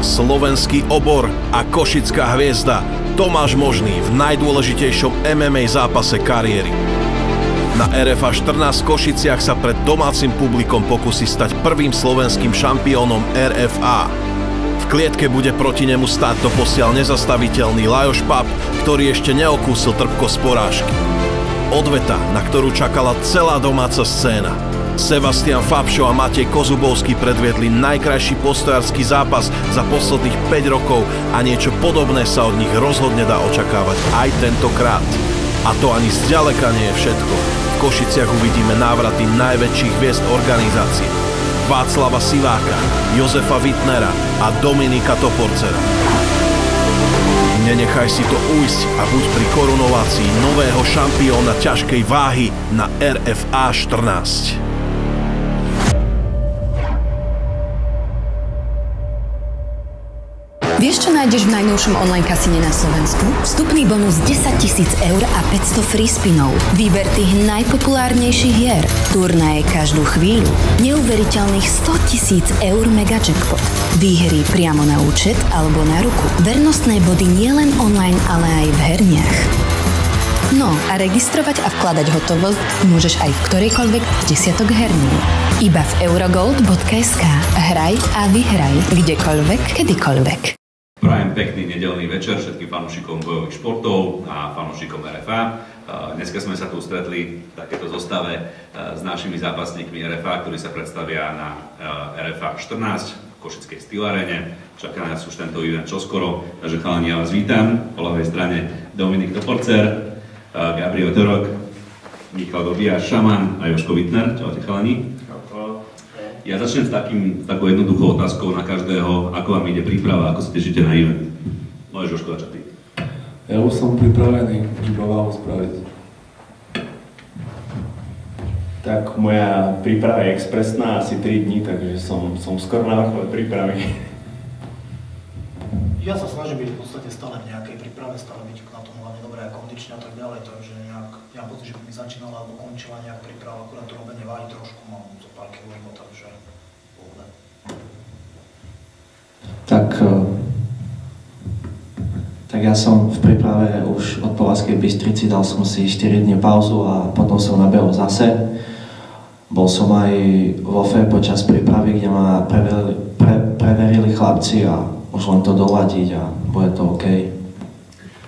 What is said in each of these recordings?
slovenský obor a košická hviezda Tomáš Možný v najdôležitejšom MMA zápase kariéry. Na RFA 14 v Košiciach sa pred domácim publikom pokusí stať prvým slovenským šampiónom RFA. V klietke bude proti nemu stáť doposiaľ nezastaviteľný Lajos Pap, ktorý ešte neokúsil trpkosť porážky. Odveta, na ktorú čakala celá domáca scéna. Sebastian Fabšo a Matej Kozubovský predviedli najkrajší postojársky zápas za posledných 5 rokov a niečo podobné sa od nich rozhodne dá očakávať aj tentokrát. A to ani zďaleka nie je všetko. V Košiciach uvidíme návraty najväčších hviezd organizácie. Václava Siváka, Jozefa Wittnera a Dominika Toporcera. Nenechaj si to ujsť a buď pri korunovácii nového šampióna ťažkej váhy na RFA 14. Vieš, čo nájdeš v najnovšom online kasíne na Slovensku? Vstupný bonus 10 000 eur a 500 free spinov. Výber tých najpopulárnejších hier. Turnaje každú chvíľu. Neuveriteľných 100 000 eur mega jackpot. Výhry priamo na účet alebo na ruku. Vernostné body nielen online, ale aj v herniach. No a registrovať a vkladať hotovosť môžeš aj v ktorejkoľvek z desiatok herní. Iba v eurogold.sk. Hraj a vyhraj kdekoľvek, kedykoľvek. Prajem pekný nedeľný večer všetkým fanúšikom bojových športov a fanúšikom RFA. Dneska sme sa tu stretli v takéto zostave s našimi zápasníkmi RFA, ktorí sa predstavia na RFA 14 v Košickej Steel Arene. Čaká nás už tento event čoskoro, takže chalani, ja vás vítam. Po ľavej strane Dominik Toporcer, Gabriel Torok, Michal Dobiaš, Šaman a Jožko Wittner. Čaute chalani. Ja začnem s takou jednoduchou otázkou na každého, ako vám ide príprava, ako sa tešíte na event. Môžeš Jožko začať ty. Ja už som pripravený, iba vám spraviť. Tak moja príprava je expresná, asi 3 dní, takže som skoro na vrchole prípravy. Ja sa snažím byť v podstate stále v nejakej príprave, stále byť na tom hlavne dobré a kondične a tak ďalej, takže ja mám pocit, že by mi začínala alebo končila nejak príprava, akurát to robenie váhy trošku, mám zo pár kilogramov, takže pohoda. Tak ja som v príprave už od Považskej Bystrici, dal som si 4 dní pauzu a potom som nabehol zase. Bol som aj vo FE počas prípravy, kde ma preverili chlapci a už len to doladiť a bude to OK.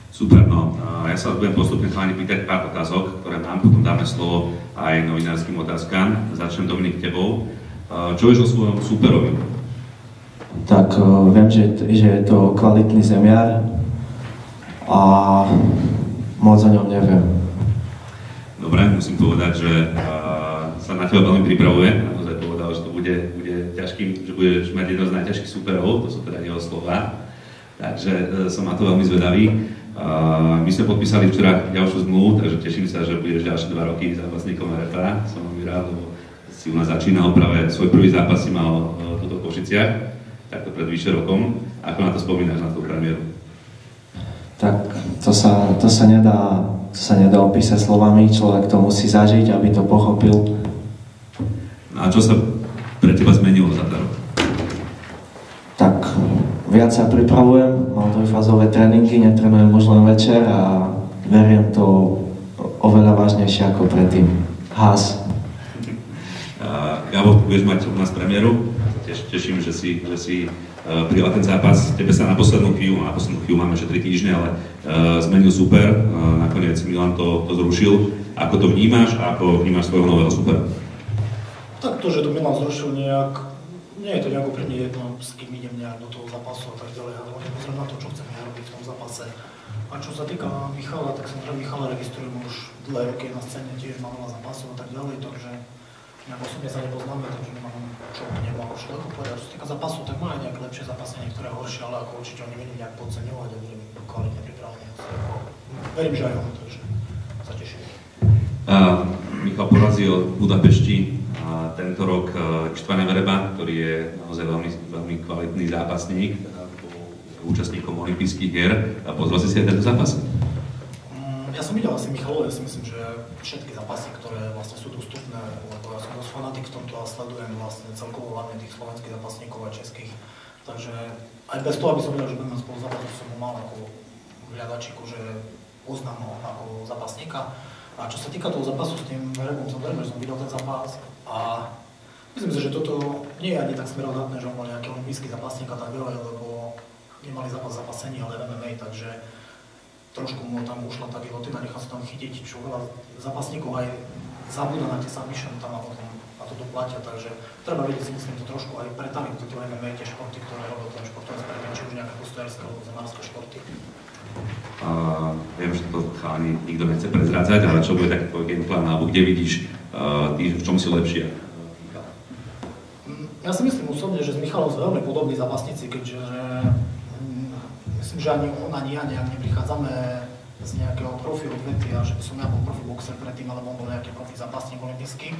Super, no. Ja sa budem postupne chalani pýtať pár otázok, ktoré mám, potom dáme slovo aj novinárskym otázkam. Začnem Dominik tebou. Čo vieš o svojom súperovi? Tak viem, že je to kvalitný zemiar a moc o ňom neviem. Dobre, musím povedať, že sa na teba veľmi pripravuje. Naozaj povedal, že to bude ťažkým, že budeš mať jedno z najťažších súperov, to sú teda jeho slova. Takže som na to veľmi zvedavý. My sme podpísali včera ďalšiu zmluvu, takže teším sa, že budeš ďalšie 2 roky zápasníkom RFA. Som veľmi rád, lebo si u nás začínal práve svoj prvý zápas si mal tuto v Košiciach, takto pred vyše rokom. Ako na to spomínaš, na tú premiéru? Tak to sa nedá opísať slovami, človek to musí zažiť, aby to pochopil. No a čo sa pre teba zmenilo za ten rok? Tak viac sa pripravujem, mám dvojfázové tréningy, netrenujem už len večer a veriem to oveľa vážnejšie ako predtým. Hás. Gabo, budeš mať u nás premiéru. Teším, že si prijal ten zápas. Tebe sa na poslednú chvíľu máme ešte 3 týždne, ale zmenil super. Nakoniec Milan to zrušil. Ako to vnímaš a ako vnímaš svojho nového supera? Tak to, že to Milan zrušil nejak, nie je to nejako pre mňa jedno, s kým idem nejak do toho zápasu a tak ďalej, ale pozriem na to, čo chcem ja robiť v tom zápase. A čo sa týka Michala, tak samozrejme Michala registrujem už dlhé roky na scéne, tiež mám veľa zápasov a tak ďalej, takže nejak osobne sa nepoznáme, takže nemám čo o nemu ako človeku povedať. Čo sa týka zápasu, tak má aj nejaké lepšie zápasy, niektoré horšie, ale ako určite ho nevedím nejak podceňovať a budem kvalitne pripravený. Verím, že aj on, takže sa teším. Michal porazil v Budapešti tento rok Ištvana Vereba, ktorý je naozaj veľmi kvalitný zápasník, účastníkom olympijských hier. Pozval si aj tento zápas? Ja som videl asi Michalov, ja si myslím, že všetky zápasy, ktoré vlastne sú dostupné, lebo ja som dosť fanatik v tomto a sledujem vlastne celkovo hlavne tých slovenských zápasníkov a českých. Takže aj bez toho, aby som vedel, že budeme spolu zápasť, som ho mal ako hľadačiku, že poznám ho ako zápasníka. A čo sa týka toho zápasu s tým Verebom, samozrejme, že som videl ten zápas a myslím si, že toto nie je ani tak smerodátne, že on bol nejaký olimpijský zápasník a tak ďalej, lebo nemali zápas zápasení, ale v MMA, takže trošku mu tam ušla tá gilotina, nechal sa tam chytiť, čo veľa zápasníkov aj zabúda na tie submission tam a potom na to doplatia, takže treba vedieť si myslím to trošku aj pretaviť do toho MMA, tie športy, ktoré robí ten športovec predtým, či už nejaké postojarské alebo zemárske športy. Viem, že to chalani nikto nechce prezrádzať, ale čo bude taký tvoj gameplan, alebo kde vidíš, ty v čom si lepšie? Ja si myslím osobne, že s Michalom sme veľmi podobní zápasníci, keďže myslím, že ani on, ani ja nejak neprichádzame z nejakého profi odvety a že by som ja bol profi boxer predtým, alebo on bol nejaký profi zápasník olimpijský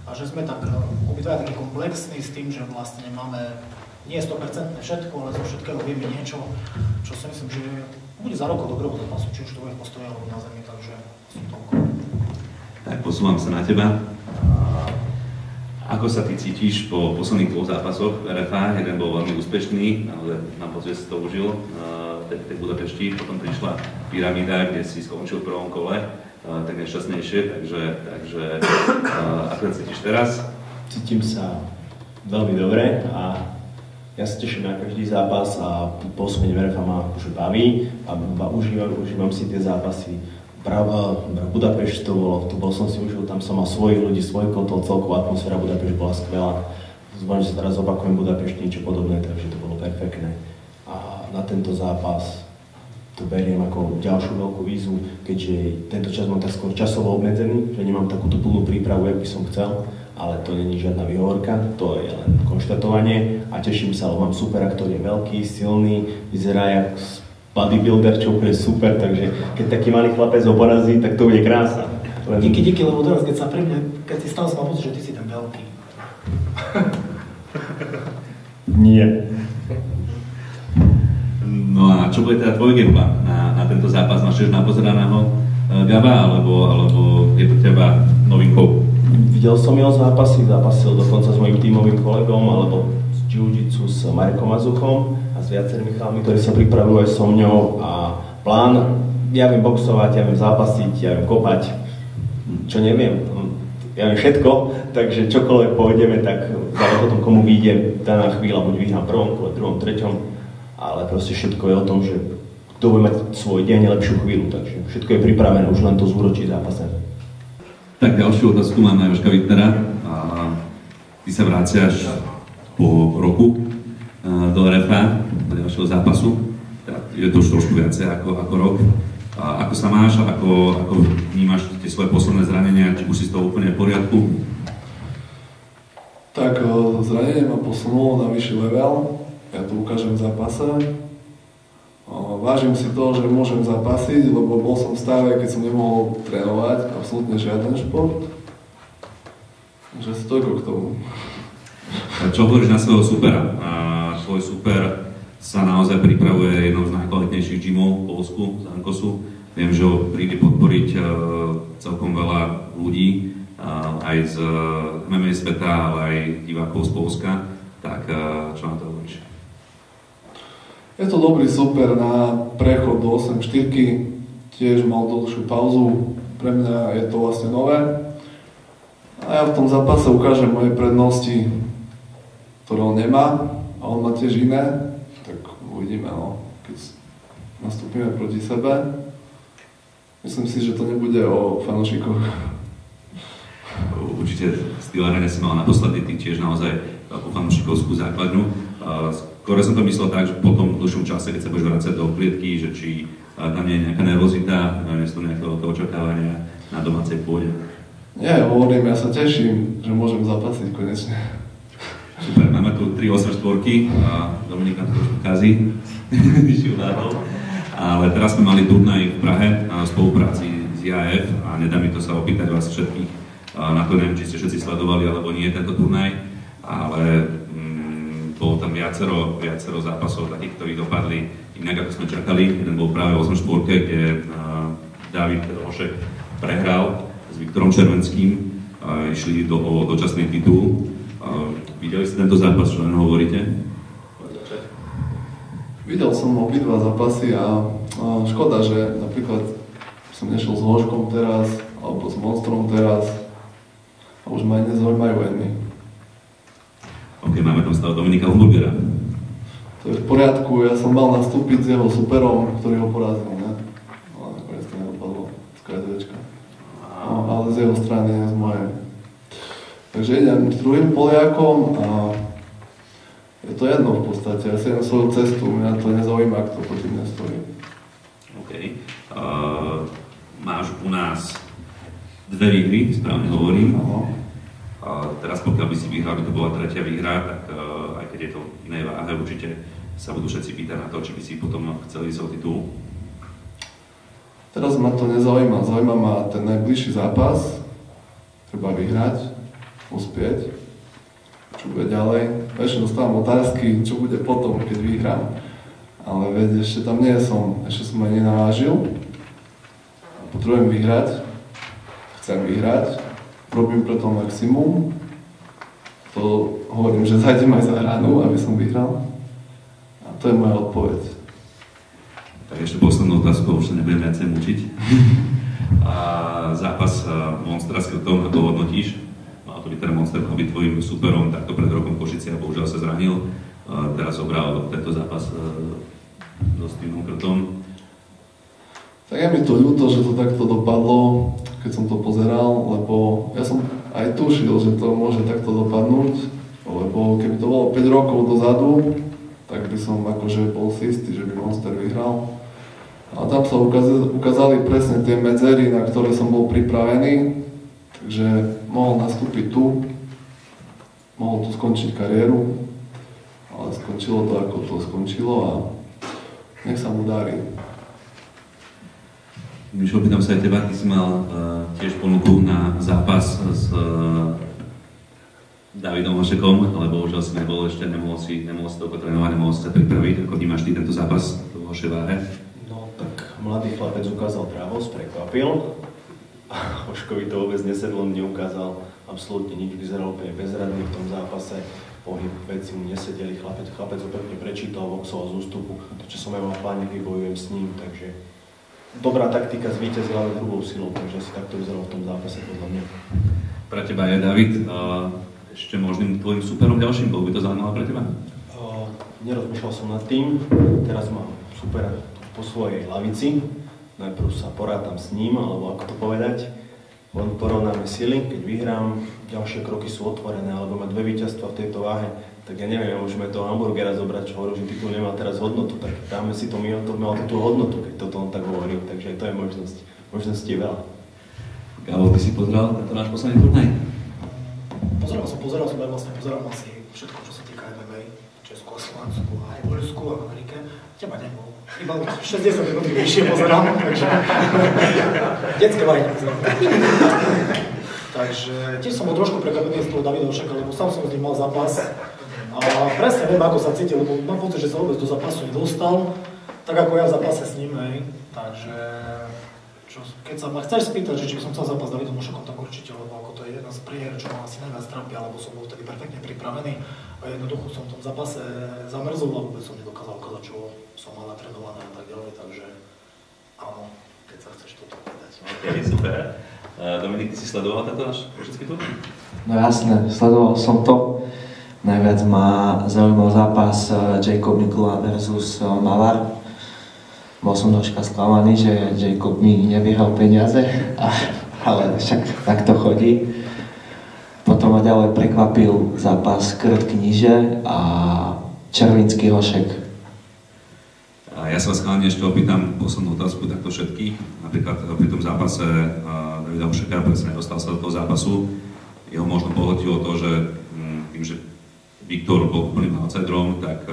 a že sme tak obidvaja taký komplexní s tým, že vlastne máme nie 100% všetko, ale zo všetkého vieme niečo, čo si myslím, že bude za rokov dobrého zápasu, či už to bude v postoji alebo na zemi, takže som toľko. Tak posúvam sa na teba. Ako sa ty cítiš po posledných dvoch zápasoch v RFA? Jeden bol veľmi úspešný, ale mám pocit, že si to užil v tej Budapešti, potom prišla Pyramída, kde si skončil v prvom kole, tak nešťastnejšie, takže ako sa cítiš teraz? Cítim sa veľmi dobre a ja sa teším na každý zápas a pôsobenie v RFA ma už baví a užívam si tie zápasy. Budapešť tu bol som si užil, tam som mal svojich ľudí, svoj kontol, celková atmosféra Budapešť bola skvelá. Zvlášť, že sa teraz opakujem Budapešť niečo podobné, takže to bolo perfektné. A na tento zápas to beriem ako ďalšiu veľkú výzvu, keďže tento čas mám tak skôr časovo obmedzený, že nemám takúto plnú prípravu, jak by som chcel, ale to není žiadna výhovorka, to je len konštatovanie a teším sa, lebo mám supera, ktorý je veľký, silný, vyzerá jak bodybuilder, čo bude super, takže keď taký malý chlapec ho porazí, tak to bude krása. Díky, lebo teraz, keď sa pri mne, keď si stal, som mal pocit, že ty si ten veľký. Nie. No a čo bude teda tvoj gameplan na tento zápas? Máš tiež napozeraného Gaba, alebo je to teba novinkou? Videl som jeho zápasil dokonca s mojím tímovým kolegom, alebo z jiu-jitsu s Marekom Azuchom a s viacerými chalmi, ktorí sa pripravujú aj so mňou a plán, ja viem boxovať, ja viem zápasiť, ja viem kopať, čo neviem, ja viem všetko, takže čokoľvek pôjdeme, tak záleží o tom, komu vyjde daná chvíľa, buď vyhrám prvom kole, druhom, treťom, ale proste všetko je o tom, že kto bude mať svoj deň lepšiu chvíľu, takže všetko je pripravené, už len to zúročí zápase. Tak ďalšiu otázku mám na Jožka Wittnera. Ty sa vraciaš po roku do RFA, do ďalšieho zápasu. Je to už trošku viacej ako rok. Ako sa máš, ako vnímaš tie svoje posledné zranenia, či už si z toho úplne v poriadku? Tak zranenie ma posunulo na vyšší level, ja to ukážem v zápase. Vážim si to, že môžem zápasiť, lebo bol som v stave, keď som nemohol trénovať absolútne žiaden šport. Takže si toľko k tomu. Čo hovoríš na svojho supera? Tvoj super sa naozaj pripravuje jednou z najkvalitnejších gymov v Poľsku, z Ankosu. Viem, že ho príde podporiť celkom veľa ľudí, aj z MMA sveta, ale aj divákov z Poľska. Tak čo na to hovoríš? Je to dobrý super na prechod do 8-4, tiež mal dlhšiu pauzu, pre mňa je to vlastne nové. A ja v tom zápase ukážem moje prednosti, ktoré on nemá, a on má tiež iné, tak uvidíme, no, keď nastúpime proti sebe. Myslím si, že to nebude o fanúšikoch. Určite Steel Arena si mal naposledy tiež naozaj po fanúšikovskú základňu. Skôr som to myslel tak, že po tom dlhšom čase, keď sa budeš vrácať do klietky, že či tam nie je nejaká nervozita, miesto nejakého očakávania na domácej pôde. Nie, hovorím, ja sa teším, že môžem zapasiť konečne. Super, máme tu 3 8-4, Dominika to trošku kazí, ale teraz sme mali turnaj v Prahe v spolupráci s IAF a nedá mi to sa opýtať vás všetkých, na to neviem, či ste všetci sledovali alebo nie tento turnaj, ale bolo tam viacero zápasov takých, ktorí dopadli inak, ako sme čakali. Jeden bol práve v 8-4, kde David Rošek prehral s Viktorom Červenským, išli do dočasný titul. Videli ste tento zápas, čo len hovoríte? Videl som obidva zápasy a škoda, že napríklad som nešiel s Hložkom teraz, alebo s Monstrom teraz a už ma aj nezaujímajú veľmi. OK, máme tam stále Dominika Humburgera. To je v poriadku, ja som mal nastúpiť s jeho superom, ktorý ho porazil, ne? Ale nakoniec to nedopadlo z KSVčka. No, ale z jeho strany, nie z mojej. Takže idem s druhým Poliakom a je to jedno v podstate, ja si idem svoju cestu, mňa to nezaujíma, kto proti mne stojí. OK. Máš u nás 2 výhry, správne hovorím. Teraz pokiaľ by si vyhral, by to bola 3. výhra, tak aj keď je to v inej váhe, určite sa budú všetci pýtať na to, či by si potom chceli ísť o titul. Teraz ma to nezaujíma, zaujíma ma ten najbližší zápas, treba vyhrať, uspieť. Čo bude ďalej. Ešte dostávam otázky, čo bude potom, keď vyhrám. Ale veď, ešte tam nie som, ešte som aj nenavážil. Potrebujem vyhrať, chcem vyhrať, robím preto maximum. To hovorím, že zajdem aj za hranu, aby som vyhral. A to je moja odpoveď. Tak ešte poslednú otázku, už sa nebudem viacej mučiť. A zápas Monstra s Krtom, ako hodnotíš? To by teda Monster mal byť tvojim superom, takto pred rokom Košice a bohužiaľ sa zranil. Teraz obral tento zápas so Stevenom Krtom. Tak je mi to ľúto, že to takto dopadlo, keď som to pozeral, lebo ja som aj tušil, že to môže takto dopadnúť, lebo keby to bolo 5 rokov dozadu, tak by som akože bol si istý, že by Monster vyhral. A tam sa ukázali presne tie medzery, na ktoré som bol pripravený. Takže mohol nastúpiť tu, mohol tu skončiť kariéru, ale skončilo to, ako to skončilo a nech sa mu darí. Mišo, pýtam sa aj teba, ty si mal tiež ponuku na zápas s Davidom Hašekom, lebo už asi nebol ešte, nemohol si toľko trénovať, nemohol si sa pripraviť. Ako vnímaš ty tento zápas v vašej váhe? No tak mladý chlapec ukázal pravosť, prekvapil. Hoškovi to vôbec nesedlo, neukázal absolútne nič, vyzeral úplne bezradný v tom zápase, pohyb, veci mu nesedeli, chlapec ho pekne prečítal, boxoval z ústupu, to čo som aj mal v pláne, vybojujem s ním, takže dobrá taktika zvíťazila druhou silou, takže asi takto vyzeralo v tom zápase podľa mňa. Pre teba je David ešte možným tvojim superom ďalším, bol by to zaujímavé pre teba? Nerozmýšľal som nad tým, teraz mám supera po svojej lavici. Najprv sa porátam s ním, alebo ako to povedať, len porovnáme sily, keď vyhrám, ďalšie kroky sú otvorené, alebo má 2 víťazstva v tejto váhe, tak ja neviem, môžeme toho hamburgera zobrať, čo hovoril, že titul nemá teraz hodnotu, tak dáme si to, to mal tú hodnotu, keď toto on tak hovorí, takže to je možnosť, možností je veľa. Gabo, ty si pozeral tento náš posledný turnaj? Pozeral som aj vlastne, pozeral asi všetko, čo sa týka MMA, Česku a Slovensku, aj Poľsku a Amerike, teba nebol. Iba 60 minút vyššie pozerám, takže detské vajne pozerám. Takže tiež som bol trošku prekvapený z toho Davida Hašeka, lebo sám som s ním mal zápas a presne viem, ako sa cítil, lebo mám pocit, že sa vôbec do zápasu nedostal, tak ako ja v zápase s ním, hej. Takže keď sa ma chceš spýtať, že či by som chcel zápas s Davidom Hašekom, tak určite, lebo ako to je jedna z prehier, čo ma asi najviac trápia, lebo som bol vtedy perfektne pripravený a jednoducho som v tom zápase zamrzol a vôbec som nedokázal ukázať, čo som mal natrenované a tak ďalej, takže áno, keď sa chceš toto povedať. OK, super. Dominik, ty si sledoval tento náš košický turnaj? No jasné, sledoval som to. Najviac ma zaujímal zápas Jacob Mikula versus Mavar. Bol som troška sklamaný, že Jacob mi nevyhral peniaze, ale však tak to chodí. Potom ma ďalej prekvapil zápas Krt Kníže a Červinský Hošek. A ja sa vás chalani ešte opýtam poslednú otázku takto všetkých. Napríklad pri tom zápase Davida Hašeka presne dostal sa do toho zápasu. Jeho možno pohltilo to, že tým, že Viktor bol úplným outsiderom, tak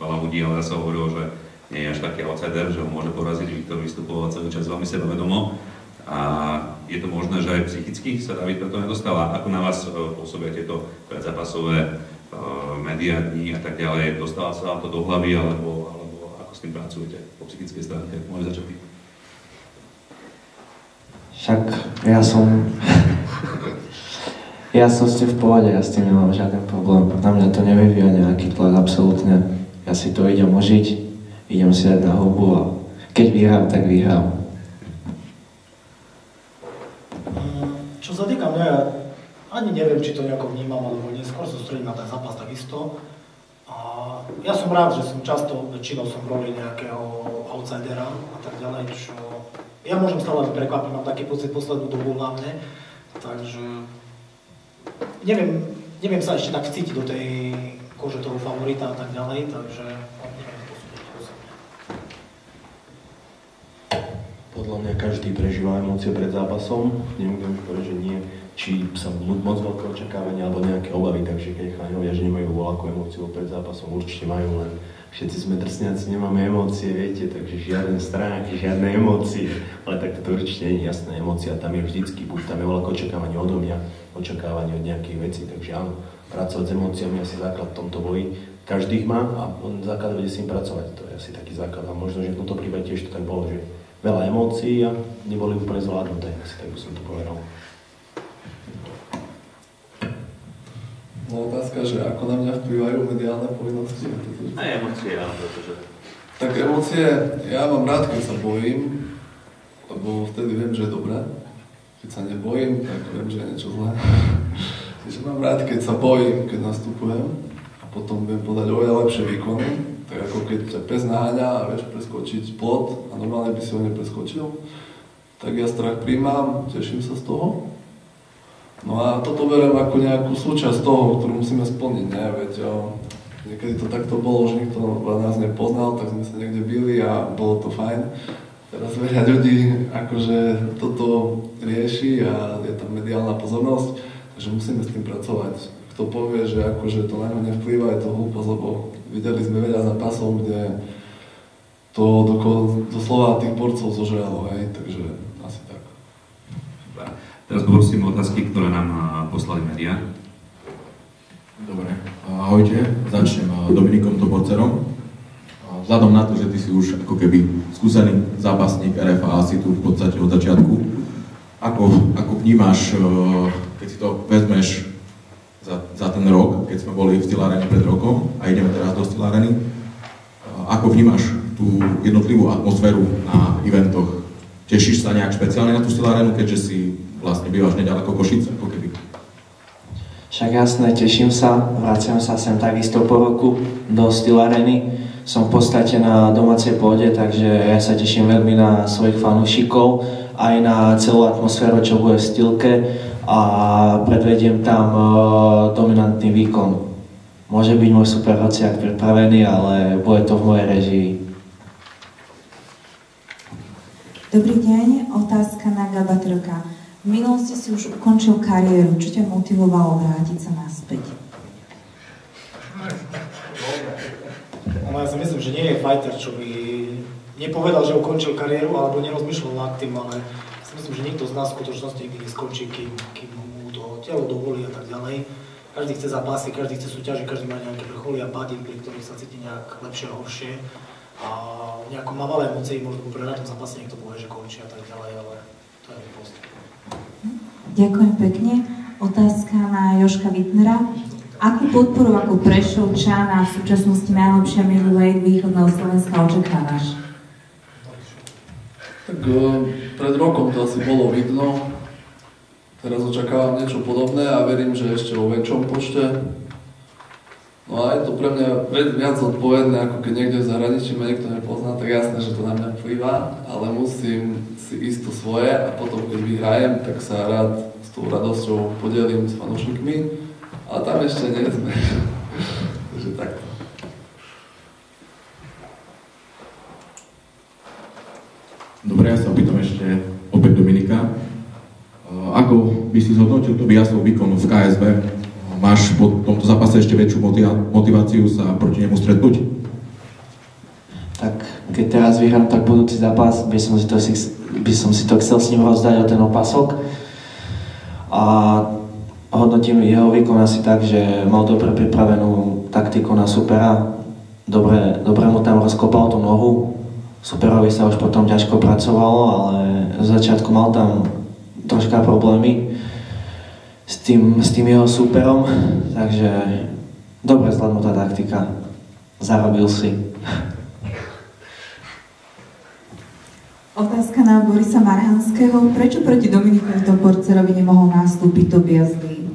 veľa ľudí, ale ja sa hovorilo, že nie je až taký outsider, že ho môže poraziť. Viktor vystupoval celý čas veľmi sebavedomo. A je to možné, že aj psychicky sa David preto nedostal. Ako na vás pôsobia tieto predzápasové médiá, dní a tak ďalej? Dostáva sa vám to do hlavy, alebo ako s tým pracujete po psychickej stránke? Môžete začať? Však ja som s tým v pohode, ja s tým nemám žiaden problém. Na mňa to nevyvíja nejaký tlak, absolútne. Ja si to idem užiť, idem si dať na hubu a keď vyhrám, tak vyhrám. Čo sa týka mňa, ja ani neviem, či to nejako vnímam, alebo neskôr sústredím na ten zápas takisto. A ja som rád, že som väčšinou som v roli nejakého outsidera a tak ďalej, čo ja môžem stále prekvapiť, mám taký pocit poslednú dobu hlavne, takže neviem sa ešte tak vcítiť do tej kože toho favorita a tak ďalej, takže môžem posúdiť osobne. Podľa mňa každý prežíva emócie pred zápasom, nemôžem povedať, že nie, či sa moc veľké očakávania alebo nejaké obavy, takže keď cháňovia, že nemajú voľakú emóciu pred zápasom, určite majú, len všetci sme drsňáci, nemáme emócie, viete, takže žiadne strach, žiadne emócie, ale tak to určite nie je jasná emócia, tam je vždycky, buď tam je veľké očakávanie odo mňa, očakávanie od nejakých vecí, takže áno, pracovať s emóciami je asi základ v tomto boji, každý ich má a on základ vedie s ním pracovať, to je asi taký základ a možno, že v tomto prípade tiež to tak bolo, že veľa emócií a neboli úplne zvládnuté, asi tak by som to povedal. No otázka, že ako na mňa vplyvajú mediálne povinnosti? Aj emócie, áno, pretože... Tak emócie, ja mám rád, keď sa bojím, lebo vtedy viem, že je dobré. Keď sa nebojím, tak viem, že je niečo zlé. Takže mám rád, keď sa bojím, keď nastupujem a potom viem podať oveľa lepšie výkony. Tak ako keď ťa pes naháňa a vieš preskočiť plot a normálne by si ho nepreskočil, tak ja strach príjmam, teším sa z toho. No a toto beriem ako nejakú súčasť toho, ktorú musíme splniť, ne? Veď niekedy to takto bolo, že nikto nás nepoznal, tak sme sa niekde bili a bolo to fajn. Teraz veľa ľudí akože toto rieši a je tam mediálna pozornosť, takže musíme s tým pracovať. Kto povie, že akože to na ňo nevplýva, je to hlúposť, lebo videli sme veľa zápasov, kde to doslova tých borcov zožralo, hej, takže asi tak. Teraz poprosím otázky, ktoré nám poslali médiá. Dobre, ahojte, začnem Dominikom Toborcerom. Vzhľadom na to, že ty si už ako keby skúsený zápasník RFA, asi tu v podstate od začiatku, ako vnímaš, keď si to vezmeš za ten rok, keď sme boli v Steel Arene pred rokom a ideme teraz do Steel Areny, ako vnímaš tú jednotlivú atmosféru na eventoch? Tešíš sa nejak špeciálne na tú Steel Arenu, keďže si vlastne bývaš nedaleko Košice, ako keby? Však jasné, teším sa, vraciam sa sem takisto po roku do Steel Areny. Som v podstate na domácej pôde, takže ja sa teším veľmi na svojich fanúšikov, aj na celú atmosféru, čo bude v Steelke a predvediem tam dominantný výkon. Môže byť môj super hociak pripravený, ale bude to v mojej režii. Dobrý deň, otázka na Gabatrka. V minulosti si už ukončil kariéru. Čo ťa motivovalo vrátiť sa naspäť? Ja si myslím, že nie je fighter, čo by nepovedal, že ukončil kariéru, alebo nerozmýšľal nad tým, ale si myslím, že nikto z nás v skutočnosti nikdy neskončí, kým mu to telo dovolí a tak ďalej. Každý chce zápasy, každý chce súťaži, každý má nejaké vrcholy a pády, pri ktorých sa cíti nejak lepšie a horšie. A nejako má malé emócie, možno po prehratom zápase niekto povie, že končí a tak ďalej, ale to je post. Ďakujem pekne. Otázka na Joška Wittnera. Akú podporu ako Prešovčan a v súčasnosti najlepšia middleweight východného Slovenska očakávaš? Tak pred rokom to asi bolo vidno. Teraz očakávam niečo podobné a verím, že ešte vo väčšom počte. No a je to pre mňa viac odpovedné, ako keď niekde v zahraničí ma niekto nepozná, tak jasné, že to na mňa vplyvá, ale musím si ísť to svoje a potom, keď vyhrajem, tak sa rád s tou radosťou podelím s fanúšikmi, ale tam ešte nie sme. Takže takto. Dobre, ja sa opýtam ešte opäť Dominika. Ako by si zhodnotil to výjazdov výkonu v KSB? Máš po tomto zápase ešte väčšiu motiváciu sa proti nemu stretnúť? Tak keď teraz vyhrám, tak budúci zápas by som si to chcel s ním rozdať o ten opasok. A hodnotím jeho výkon asi tak, že mal dobre pripravenú taktiku na supera. Dobre mu tam rozkopal tú nohu. Superovi sa už potom ťažko pracovalo, ale z začiatku mal tam troška problémy s tým jeho súperom, takže dobre zvládnutá taktika. Zarobil si. Otázka na Borisa Marhanského. Prečo proti Dominikovi Toporcerovi nemohol nastúpiť Tobias Lee?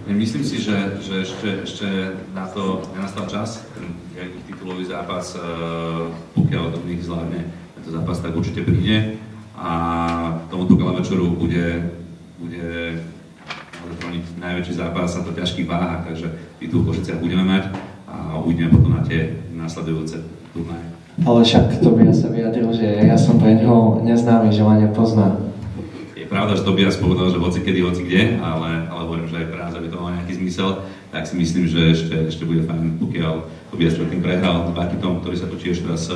Myslím si, že ešte na to nenastal čas. Ten titulový zápas, pokiaľ Dominik zvládne tento zápas, tak určite príde. A tomuto gala večeru bude troniť najväčší zápas na to ťažkých váhach, takže titul v Košiciach budeme mať a uvidíme potom na tie následujúce turnaje. Ale však Tobias sa vyjadril, že ja som pre neho neznámy, že ma nepozná. Je pravda, že Tobias povedal, že hoci kedy, hoci kde, ale hovorím, že aj pre nás, aby to mal nejaký zmysel, tak si myslím, že ešte bude fajn, pokiaľ Tobias predtým prehral s Bakitom, ktorý sa tu tiež teraz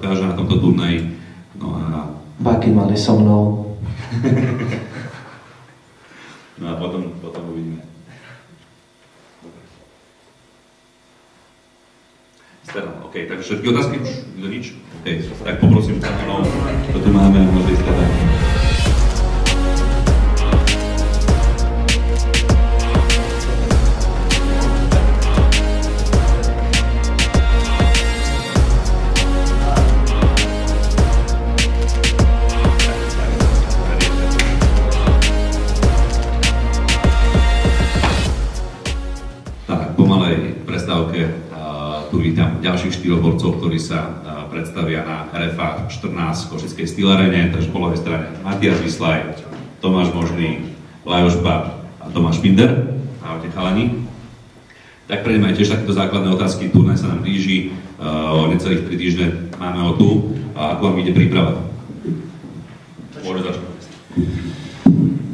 ukáže na tomto turnaji. No a... Bakit mali so mnou. No a potom uvidíme. OK, takže všetky otázky už? Nič? OK, tak poprosím chalanov, čo tu máme, môžete ísť hľadať. Tak, po malej prestávke tu vítam ďalších 4 borcov, ktorí sa predstavia na RFA 14 v Košickej Steel Arene, takže po ľavej strane Matias Vyslaj, Tomáš Možný, Lajos Bab a Tomáš Pinder. Ahojte chalani. Tak prejdeme aj tiež takéto základné otázky, turnaj sa nám blíži, o necelých 3 týždne máme ho tu. A ako vám ide príprava? Môže začať.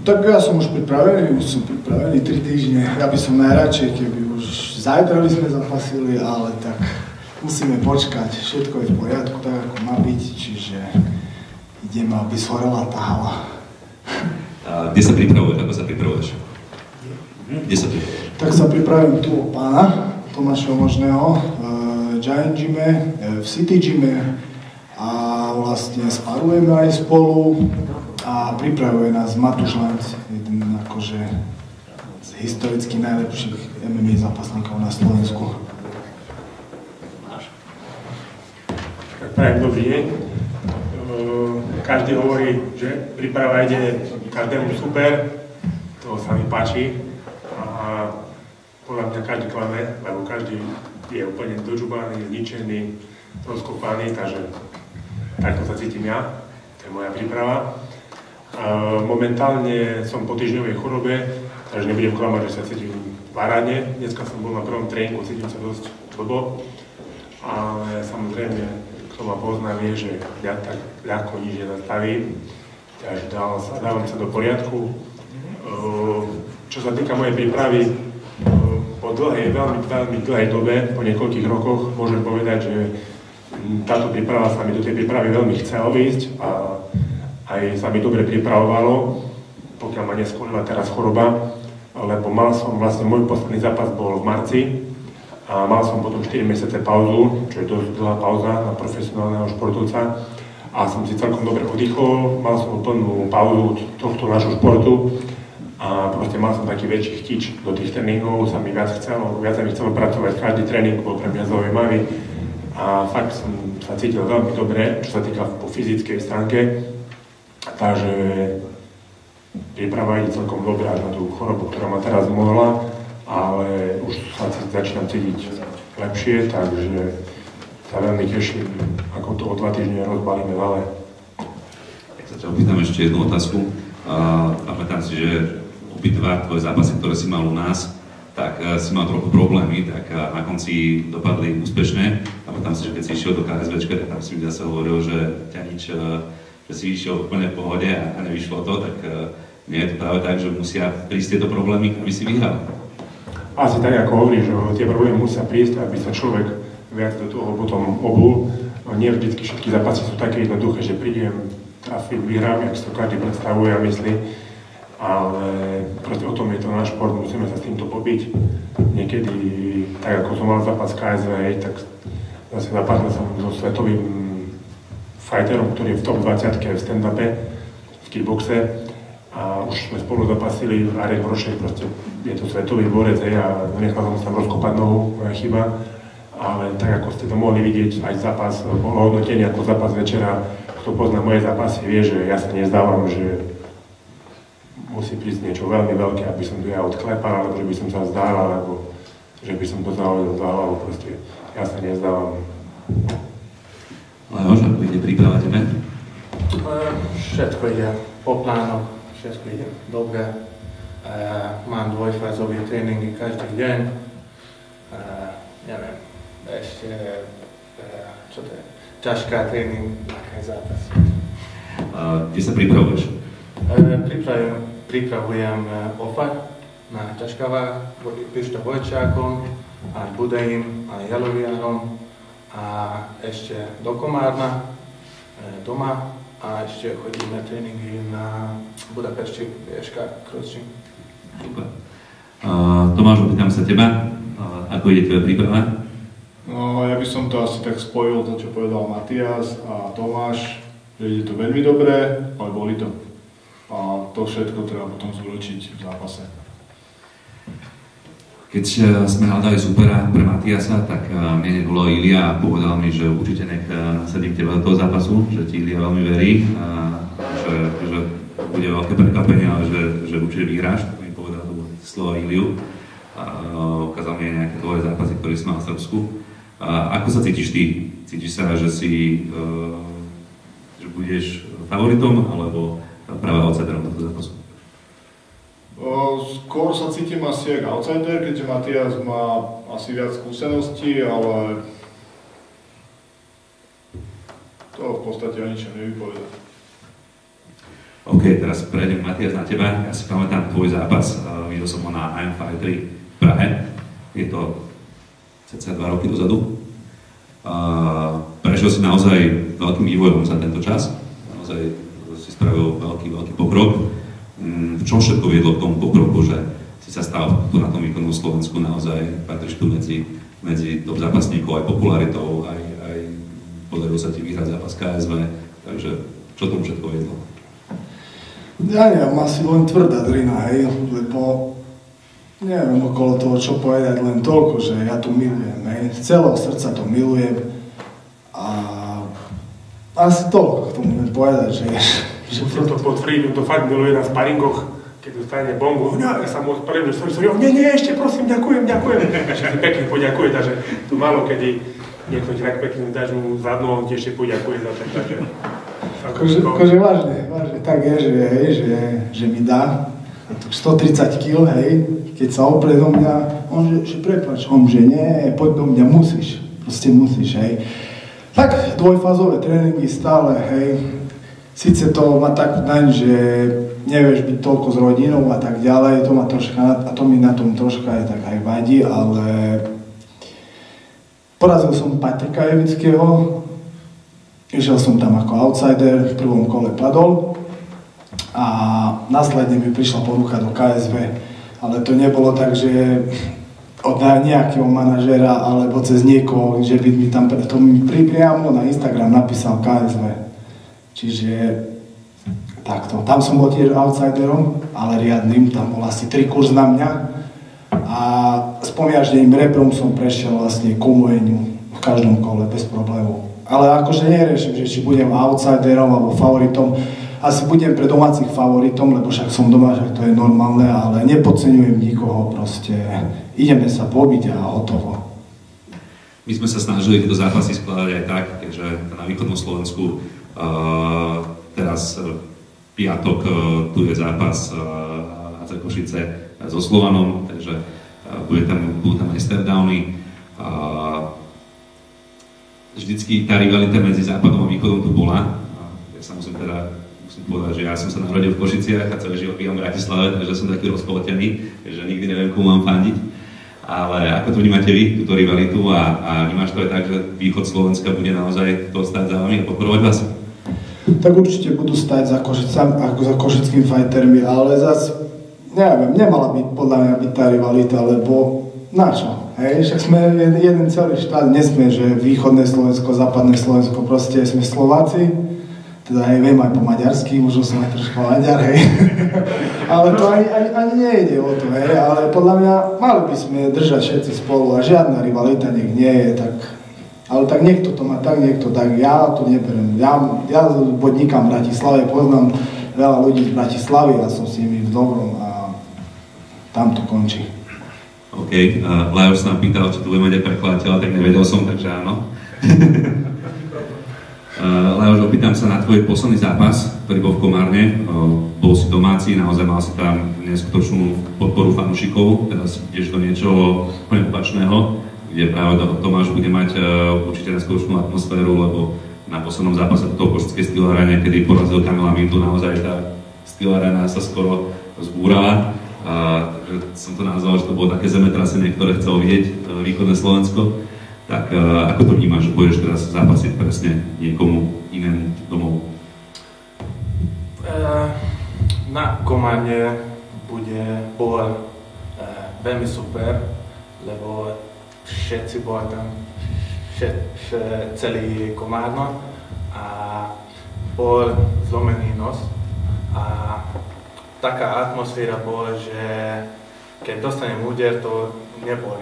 Tak ja som už pripravený 3 týždne. Ja by som najradšej, keby už zajtra by sme zapasili, ale tak musíme počkať. Všetko je v poriadku, tak ako má byť, čiže ideme, aby shorela tá hala. A kde sa pripravuješ? Ako sa pripravuješ? Kde sa pripravuješ? Tak sa pripravím tu u pána Tomáša Možného, v Giant Gyme, v City Gyme a vlastne sparujeme aj spolu. A pripravuje nás Matúš Lanc, jeden akože z historicky najlepších MMA zápasníkov na Slovensku. Tak prajem dobrý deň. Každý hovorí, že príprava ide každému super, to sa mi páči. A podľa mňa každý klame, lebo každý je úplne dožubaný, zničený, rozkopaný, takže takto sa cítim ja, to je moja príprava. Momentálne som po týždňovej chorobe, takže nebudem klamať, že sa cítim parádne. Dneska som bol na prvom tréningu, cítim sa dosť blbo, ale samozrejme, kto ma pozná, vie, že ja tak ľahko nič nezastavím, takže dávam sa do poriadku. Čo sa týka mojej prípravy, po dlhej, veľmi dlhej dobe, po niekoľkých rokoch, môžem povedať, že táto príprava sa mi do tej prípravy veľmi chcela ísť a aj sa mi dobre pripravovalo, pokiaľ ma neskolila teraz choroba, lebo mal som vlastne, môj posledný zápas bol v marci a mal som potom 4 mesiace pauzu, čo je dosť dlhá pauza na profesionálneho športovca a som si celkom dobre oddychol, mal som plnú pauzu tohto nášho športu a proste mal som taký väčší chtič do tých tréningov, sa mi viac sa mi chcelo pracovať, každý tréning bol pre mňa zaujímavý a fakt som sa cítil veľmi dobre, čo sa týka po fyzickej stránke. Takže príprava ide celkom dobrá na tú chorobu, ktorá ma teraz mohla, ale už sa začínam cítiť lepšie, takže sa veľmi teším, ako to o 2 týždne rozbalíme ďalej. Tak sa ťa opýtam ešte jednu otázku. Pamätám si, že obidva tvoje zápasy, ktoré si mal u nás, tak si mal trochu problémy, tak na konci dopadli úspešne. Pamätám si, že keď si išiel do KSVčka, tak tam si mi zase hovoril, že ťa nič, že si išiel úplne v pohode a nevyšlo to, tak nie je to práve tak, že musia prísť tieto problémy, aby si vyhral? Asi tak, ako hovoríš, že tie problémy musia prísť, aby sa človek viac do toho potom obul. Nie vždycky všetky zápasy sú také jednoduché, že prídem, trafím, vyhrám, jak si to každý predstavuje a myslí. Ale proste o tom je to náš šport, musíme sa s týmto pobiť. Niekedy, tak ako som mal zápas KSV, tak zase zápasil som so svetovým fighterom, ktorý je v top 20 v stand-upe, v kickboxe a už sme spolu zapasili v Arek Hrošej, proste je to svetový borec, a nechal som sa tam rozkopať nohu, moja chyba, ale tak ako ste to mohli vidieť, aj zápas bol hodnotený ako zápas večera. Kto pozná moje zápasy, vie, že ja sa nezdávam, že musí prísť niečo veľmi veľké, aby som to ja odklepal, alebo že by som sa vzdal, alebo že by som to zahodil za hlavu, proste ja sa nezdávam. Leoš, ako ide príprava tebe? Všetko ide po plánu, všetko ide dobre. Mám dvojfázové tréningy každý deň. Neviem, ešte, čo to je, ťažká tréning, nejaké zápasy. Kde sa pripravuješ? Pripravujem OFA na ťažkáva, Pišta Vojčákom, aj Budejím, aj Jaloviarom a ešte do Komárna, doma a ešte chodíme tréningy na Budapešti, VŠK, Crossing. Super. Tomáš, opýtam sa teba, ako ide tvoja príprava? No, ja by som to asi tak spojil, to čo povedal Matias a Tomáš, že ide to veľmi dobre, ale boli to. A to všetko treba potom zúročiť v zápase. Keď sme hľadali supera pre Matiasa, tak mne volal Ilia a povedal mi, že určite nech nasadím teba do toho zápasu, že ti Ilia veľmi verí, že bude veľké prekvapenie, ale že určite vyhráš, tak mi povedal to slovo Iliu. Ukázal mi aj nejaké tvoje zápasy, ktoré si mal v Srbsku. Ako sa cítiš ty? Cítiš sa, že že budeš favoritom, alebo práve outsiderom tohto zápasu? Skôr sa cítim asi ako outsider, keďže Matias má asi viac skúseností, ale to v podstate o ničom nevypovedá. OK, teraz prejdem, Matias, na teba. Ja si pamätám tvoj zápas, videl som ho na I'm Fight 3 v Prahe. Je to cca 2 roky dozadu. Prešiel si naozaj veľkým vývojom za tento čas. Naozaj si spravil veľký pokrok. V čom všetko viedlo k tomu pokroku, že si sa stal tu na tom výkonnom Slovensku, naozaj patríš tu medzi top zápasníkov, aj popularitou, aj podarilo sa ti vyhrať zápas KSV, takže čo tomu všetko viedlo? Ja neviem, asi len tvrdá drina, hej, lebo neviem okolo toho, čo povedať, len toľko, že ja to milujem, hej, z celého srdca to milujem a asi toľko k tomu neviem povedať, že musím to potvrdiť, to fakt miluje na sparingoch, keď dostane bombu, ja sa mu odpravím, že sorry, nie, ešte prosím, ďakujem. Ešte si pekne poďakuje, takže to málo kedy niekto ti tak pekne dáš mu zadnú, on ti ešte poďakuje za to, takže... Akože vážne, tak je, že mi dá 130 kg, hej, keď sa oprie do mňa, on že prepáč, on že nie, poď do mňa, proste musíš, hej. Tak dvojfázové tréningy stále, hej. Sice to má tak daň, že nevieš byť toľko s rodinou a tak ďalej, to mi na tom troška aj tak aj vadí, ale porazil som Patrika Jevického, išiel som tam ako outsider, v prvom kole padol a následne mi prišla ponuka do KSV, ale to nebolo tak, že od nejakého manažera alebo cez niekoho, že by mi tam to priamo na Instagram napísal KSV. Čiže takto. Tam som bol tiež outsiderom, ale riadnym, tam bol asi 3 kurz na mňa a s pomiažným reprom som prešiel vlastne Komueniu v každom kole bez problémov. Ale akože neriešim, že či budem outsiderom alebo favoritom, asi budem pre domácich favoritom, lebo však som doma, že to je normálne, ale nepodceňujem nikoho, proste ideme sa pobiť a hotovo. My sme sa snažili tieto zápasy skladať aj tak, keďže na východnom Slovensku teraz piatok tu je zápas HC Košice so Slovanom, takže budú tam aj stare-downy. Vždycky tá rivalita medzi západom a východom tu bola. Ja sa musím povedať, že ja som sa narodil v Košiciach a celý život bývam v Bratislave, takže som taký rozpoletený, že nikdy neviem, komu mám fandiť. Ale ako to vnímate vy, túto rivalitu a vnímaš to aj tak, že východ Slovenska bude naozaj to stáť za vami a podporovať vás? Tak určite budú stáť za košickým fightermi, ale zase, neviem, nemala byť podľa mňa byť tá rivalita, lebo na čo? Hej, však sme jeden celý štát, nesme, že východné Slovensko, západné Slovensko, proste sme Slováci teda aj viem aj po maďarsky, možno som aj troška maďar, hej. Ale to ani nejde o to, hej. Ale podľa mňa mali by sme držať všetci spolu a žiadna rivalita nech nie je, tak... Ale tak niekto to má tak, niekto tak, ja to neberiem. Ja podnikám v Bratislave, poznám veľa ľudí z Bratislavy, ja som s nimi v dobrom a tam to končí. OK, Lajos sa nám pýtal, či tu bude mať aj prekladateľa, tak nevedel som, takže áno. Lajos, opýtam sa na tvoj posledný zápas, ktorý bol v Komárne. Bol si domáci, naozaj mal si tam neskutočnú podporu fanúšikov, teraz ideš do niečoho úplne opačného, kde práve Tomáš bude mať určite neskutočnú atmosféru, lebo na poslednom zápase do toho Košickej Steel Arene, kedy porazil Kamila Mintu, naozaj tá Steel Arena sa skoro zbúrala. Takže som to nazval, že to bolo také zemetrasenie, ktoré chcelo vidieť východné Slovensko. Tak ako to vnímaš, že budeš teraz zápasiť presne niekomu inému domov? Na Komárne bolo veľmi super, lebo všetci boli tam, celý Komárno a bol zlomený nos a taká atmosféra bola, že keď dostanem úder, to neboli.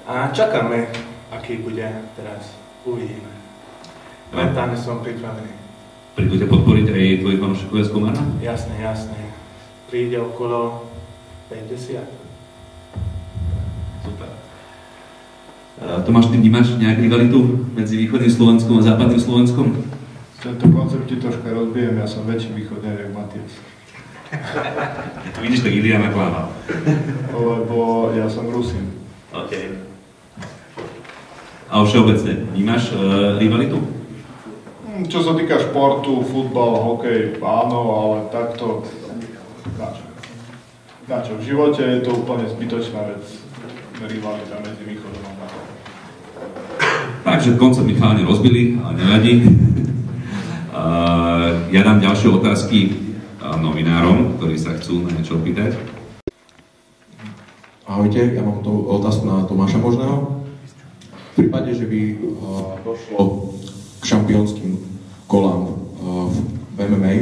A čakáme, aký bude teraz, uvidíme. Mentálne som pripravený. Prídu ťa podporiť aj tvoji fanúšikovia z Komárna? Jasné. Príde okolo 50. Super. Tomáš, ty vnímaš nejakú rivalitu medzi východným Slovenskom a západným Slovenskom? Tento koncept ti troška rozbijem, ja som väčší východňar jak Matias. Vidíš, tak Iliana klamal. Lebo ja som Rusin. OK. A všeobecne, vnímaš rivalitu? Čo sa týka športu, futbal, hokej, áno, ale takto... Načo? V živote je to úplne zbytočná vec. Rivalita medzi východom a západom. Takže koncept mi chalani rozbili, ale nevadí. Ja dám ďalšie otázky novinárom, ktorí sa chcú na niečo opýtať. Ahojte, ja mám tú otázku na Tomáša Možného. V prípade, že by došlo k šampiónskym kolám v MMA,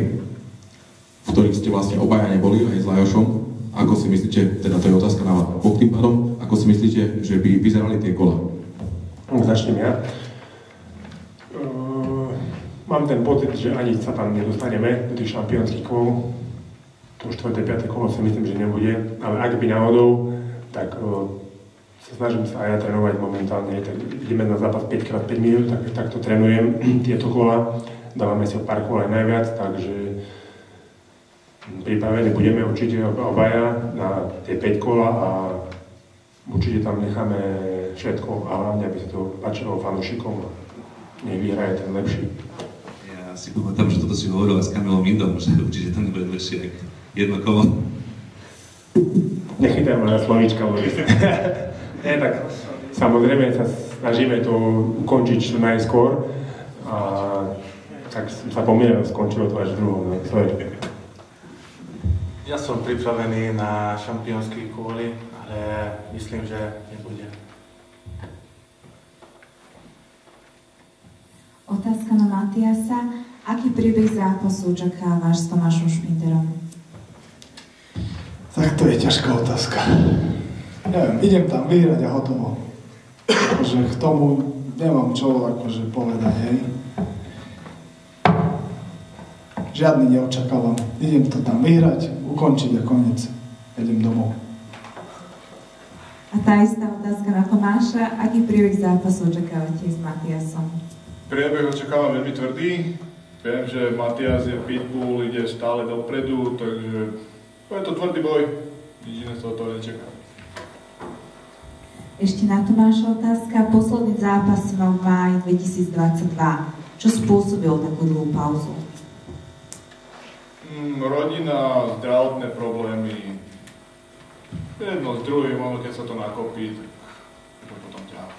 v ktorých ste vlastne obaja neboli, aj s Lajošom, ako si myslíte, teda to je otázka na oboch tým pádom, ako si myslíte, že by vyzerali tie kola? Začnem ja. Mám ten pocit, že ani sa tam nedostaneme do tých šampiónskych kôl. To 4. 5. kolo si myslím, že nebude, ale ak by náhodou, tak sa snažím sa aj ja trénovať momentálne, tak ideme na zápas 5x5 minút, tak to trénujem tieto kola. Dávame si o pár kol aj najviac, takže pripravení budeme určite obaja na tie 5 kola a určite tam necháme všetko a hlavne, aby sa to páčilo fanúšikom. Nech vyhraje ten lepší. Ja si pamätám, že toto si hovoril aj s Kamilom Mindom, že určite tam nebude lepšie ako jedno kolo. Nechytaj ma na slovíčka, Boris. Nie, tak samozrejme sa snažíme to ukončiť čo najskôr a tak sa pomýlim, skončilo to až v druhom. Ja som pripravený na šampiónske kvôli, ale myslím, že nebude. Otázka na Matiasa. Aký príbeh zápasu očakávaš s Tomášom Špinderom? Tak to je ťažká otázka. Neviem, idem tam vyhrať a hotovo. Akože k tomu nemám čo akože povedať, hej. Žiadny neočakávam. Idem to tam vyhrať, ukončiť a koniec. Idem domov. A tá istá otázka na Tomáša. Aký príbeh zápasu očakávate s Matiasom? Priebeh očakávam veľmi tvrdý. Viem, že Matias je pitbull, ide stále dopredu, takže je to tvrdý boj. Nič iné z toho nečakám. Ešte na Tomáša otázka. Posledný zápas mal v máji 2022. Čo spôsobil takú dlhú pauzu? Rodina, zdravotné problémy. Jedno s druhým, ono keď sa to nakopí, tak to potom ťahá.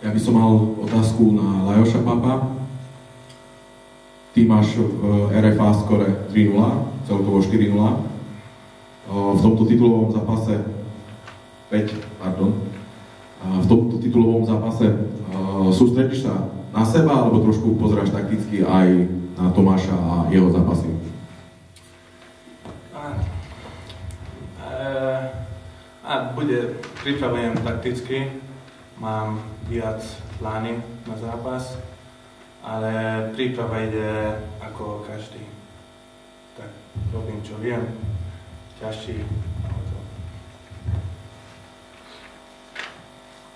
Ja by som mal otázku na Lajoša Papa. Ty máš v RFA skore 3-0, celkovo 4-0. V tomto titulovom zápase 5, pardon. v tomto titulovom zápase sústredíš sa na seba, alebo trošku pozeráš takticky aj na Tomáša a jeho zápasy? Bude pripravený takticky, mám viac plány na zápas, ale príprava ide ako každý. Tak robím, čo viem, ťažší.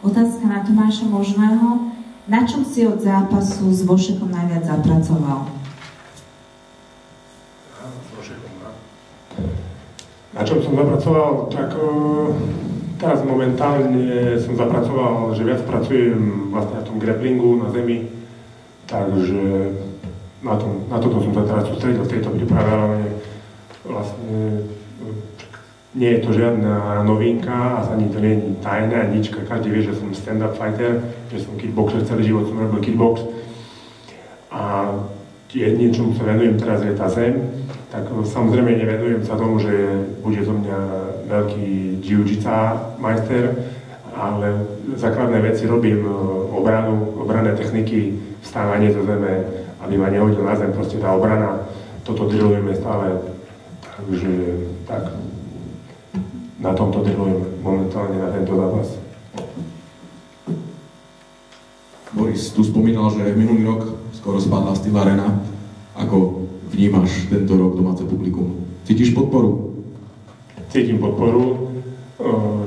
Otázka na Tomáša Možného. Na čom si od zápasu s Vošekom najviac zapracoval? Na čom som zapracoval? Tak teraz momentálne som zapracoval, že viac pracujem vlastne na tom grapplingu, na zemi. Takže na toto som sa teraz sústredil v tejto príprave, ale vlastne nie je to žiadna novinka a ani to nie je tajné, nič. Každý vie, že som stand-up fighter, že som kickboxer, celý život som robil kickbox. A jediným, čomu sa venujem teraz, je tá zem. Tak samozrejme nevenujem sa tomu, že bude zo mňa veľký jiu-jitsu majster, ale základné veci robím, obranné techniky, vstávanie zo zeme, aby ma nehodil na zem, proste tá obrana, toto drillujeme stále. Takže tak. Na tomto drillujem momentálne na tento zápas. Boris, tu spomínal, že minulý rok skoro spadla Steel Arena. Ako vnímaš tento rok domáce publikum? Cítiš podporu? Cítim podporu.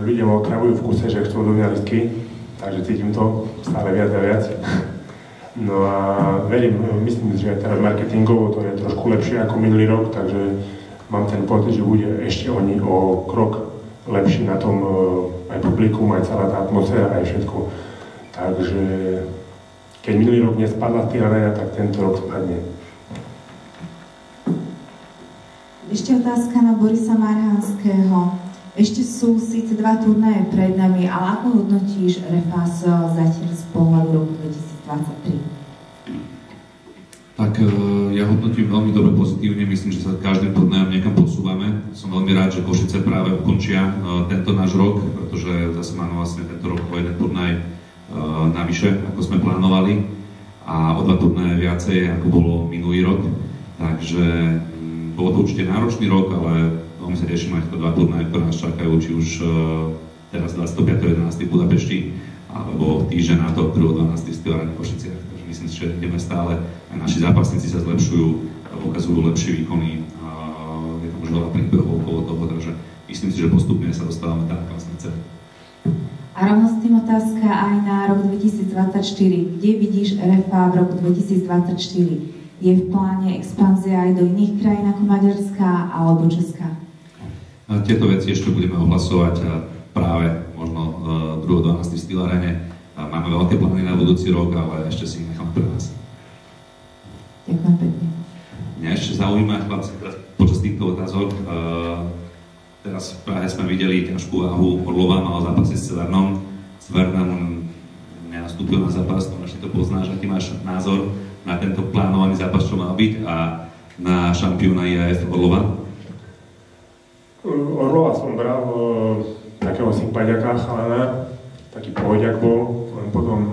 Ľudia ma otravujú v kuse, že chcú do mňa listky, takže cítim to stále viac a viac. No a verím, myslím, že teraz marketingovo to je trošku lepšie ako minulý rok, takže mám ten pocit, že bude ešte oni o krok lepší na tom aj publikum, aj celá tá atmosféra, aj všetko. Takže keď minulý rok nespadla Steel Arena, tak tento rok spadne. Ešte otázka na Borisa Marhanského. Ešte sú síce 2 turnaje pred nami, ale ako hodnotíš RFAS zatiaľ z pohľadu roku 2023? Tak ja hodnotím veľmi dobre pozitívne, myslím, že sa každým turnajom niekam posúvame. Som veľmi rád, že Košice práve ukončia tento náš rok, pretože zase máme vlastne tento rok o jeden turnaj navyše, ako sme plánovali, a o 2 turnaje viacej, ako bolo minulý rok. Takže bolo to určite náročný rok, ale veľmi sa teším aj 2 turnaje, ktoré nás čakajú, či už teraz 25.11. v Budapešti, alebo týždeň na to 2.12. v Steel Arene v Košiciach. Takže myslím si, že ideme stále, aj naši zápasníci sa zlepšujú, ukazujú lepšie výkony, je tam už veľa príbehov okolo toho, takže myslím si, že postupne sa dostávame tam, kam sme chceli. A rovno s tým otázka aj na rok 2024. Kde vidíš RFA v roku 2024? Je v pláne expanzia aj do iných krajín ako Maďarska alebo Česká? Tieto veci ešte budeme ohlasovať práve možno 2.12. v Steel Arene. Máme veľké plány na budúci rok, ale ešte si ich necháme pre nás. Ďakujem pekne. Mňa ešte zaujíma, chlapci, počas týchto otázok, teraz v Prahe sme videli ťažkú váhu, Orlova mal zápasy s Cvernom. Cvernom nenastúpil na zápas, Tomáš, to poznáš, aký máš názor na tento plánovaný zápas, čo mal byť, a na šampióna IAF Orlova? Orlova som bral takého sympatiaka chalana, taký pohodiak bol, len potom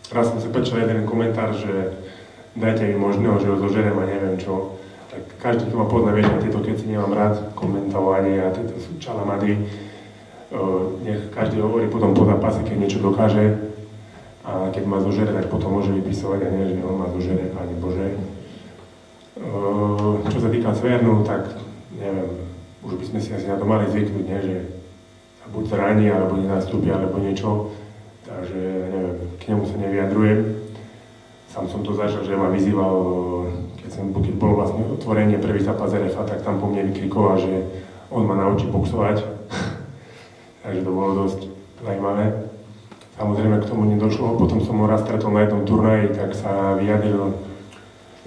raz som si počul jeden komentár, že dajte mi možného, že ho zožerem a neviem čo. Tak každý, kto ma pozná, vie, že tieto keci nemám rád, komentovanie a tieto sú čalamady. Nech každý hovorí potom po zápase, keď niečo dokáže, a keď ma zožere, tak potom môže vypisovať a nie, že on ma zožere, Pane Bože. Čo sa týka Cvernu, tak neviem, už by sme si asi na to mali zvyknúť, nie, že sa buď zraní, alebo nenastúpi, alebo niečo. Takže neviem, k nemu sa nevyjadrujem. Sám som to zažil, že ma vyzýval, keď bolo vlastne otvorenie prvý zápas RFA, tak tam po mne vykrikoval, že on ma naučí boxovať. Takže to bolo dosť zaujímavé. Samozrejme k tomu nedošlo, potom som ho raz stretol na jednom turnaji, tak sa vyjadril: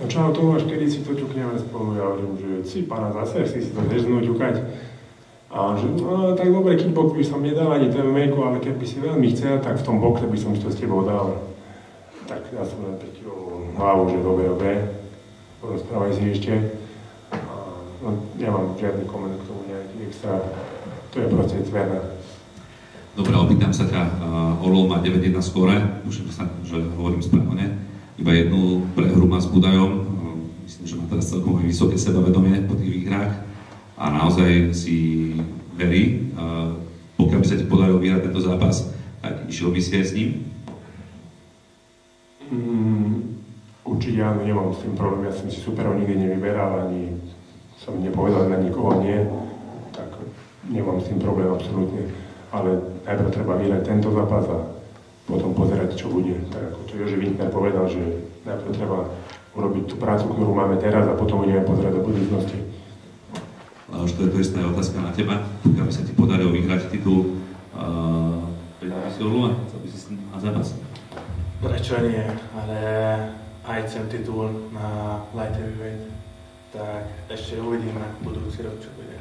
no čau Tomáš, kedy si to ťukneme spolu? Ja hovorím, že si pána zase, si to než znú ťukať. A on že, no tak dobre, kickbox by som nedal ani ten mejku, ale keby si veľmi chcel, tak v tom boxe by som si to s tebou dal. Tak ja som len prikyvol hlavu, že dobre, rozprávaj si ešte. No, nemám žiadny koment k tomu nejaký extra, to je proste Cverna. Dobre, opýtam sa ťa, Orlov má 9-1 skóre, už sa, že hovorím správne, iba jednu prehru má s Budajom, myslím, že má teraz celkom vysoké sebavedomie po tých výhrách a naozaj si verí, pokiaľ by sa ti podarilo vyhrať tento zápas, tak išiel by si aj s ním? Určite áno, nemám s tým problém, ja som si superov nikdy nevyberal, ani som nepovedal na nikoho nie, tak nemám s tým problém absolútne. Ale najprv treba vyhrať tento zápas a potom pozerať, čo bude. Tak ako to Joži Winkner povedal, že najprv treba urobiť tú prácu, ktorú máme teraz a potom budeme pozerať do budúcnosti. Už to je to istá otázka na teba. Pokiaľ by sa ti podarilo vyhrať titul, pridal by si Orlova? Chcel by si s ním na zápas? Prečo nie, ale aj chcem titul na light heavyweight. Tak ešte uvidíme budúci rok, čo bude.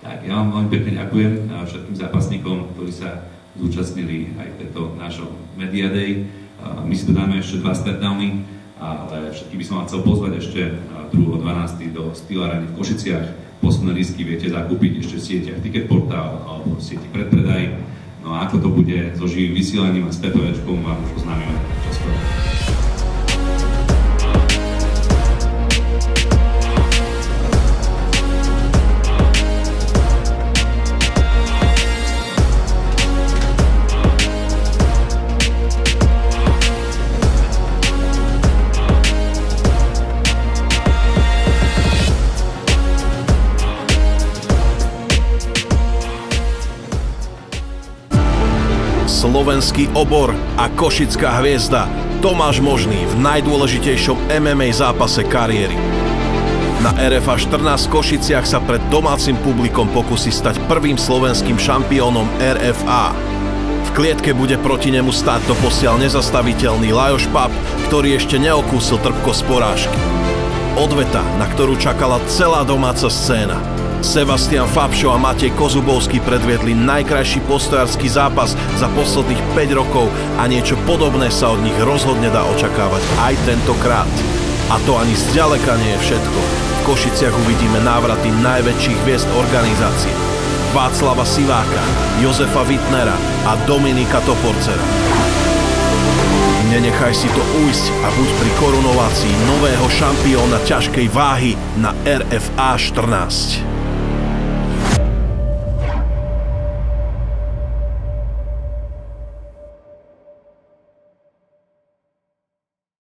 Tak, ja vám veľmi pekne ďakujem všetkým zápasníkom, ktorí sa zúčastnili aj v tejto našom Media Day. My si dodáme ešte 2 stretdowny, ale všetky by som vám chcel pozvať ešte 2.12. do Steel Areny v Košiciach. Posledné lístky viete zakúpiť ešte v sieťach Ticketportal alebo v sieti Predpredaj. No a ako to bude so živým vysielaním a s PPVčkom vám už oznámime čoskoro. Slovenský obor a košická hviezda Tomáš Možný v najdôležitejšom MMA zápase kariéry. Na RFA 14 v Košiciach sa pred domácim publikom pokusí stať prvým slovenským šampiónom RFA. V klietke bude proti nemu stáť doposiaľ nezastaviteľný Lajos Pap, ktorý ešte neokúsil trpko z porážky. Odveta, na ktorú čakala celá domáca scéna. Sebastian Fabšo a Matej Kozubovský predviedli najkrajší postojársky zápas za posledných 5 rokov a niečo podobné sa od nich rozhodne dá očakávať aj tentokrát. A to ani zďaleka nie je všetko. V Košiciach uvidíme návraty najväčších hviezd organizácie. Václava Siváka, Jozefa Wittnera a Dominika Toporcera. Nenechaj si to ujsť a buď pri korunovácii nového šampióna ťažkej váhy na RFA 14.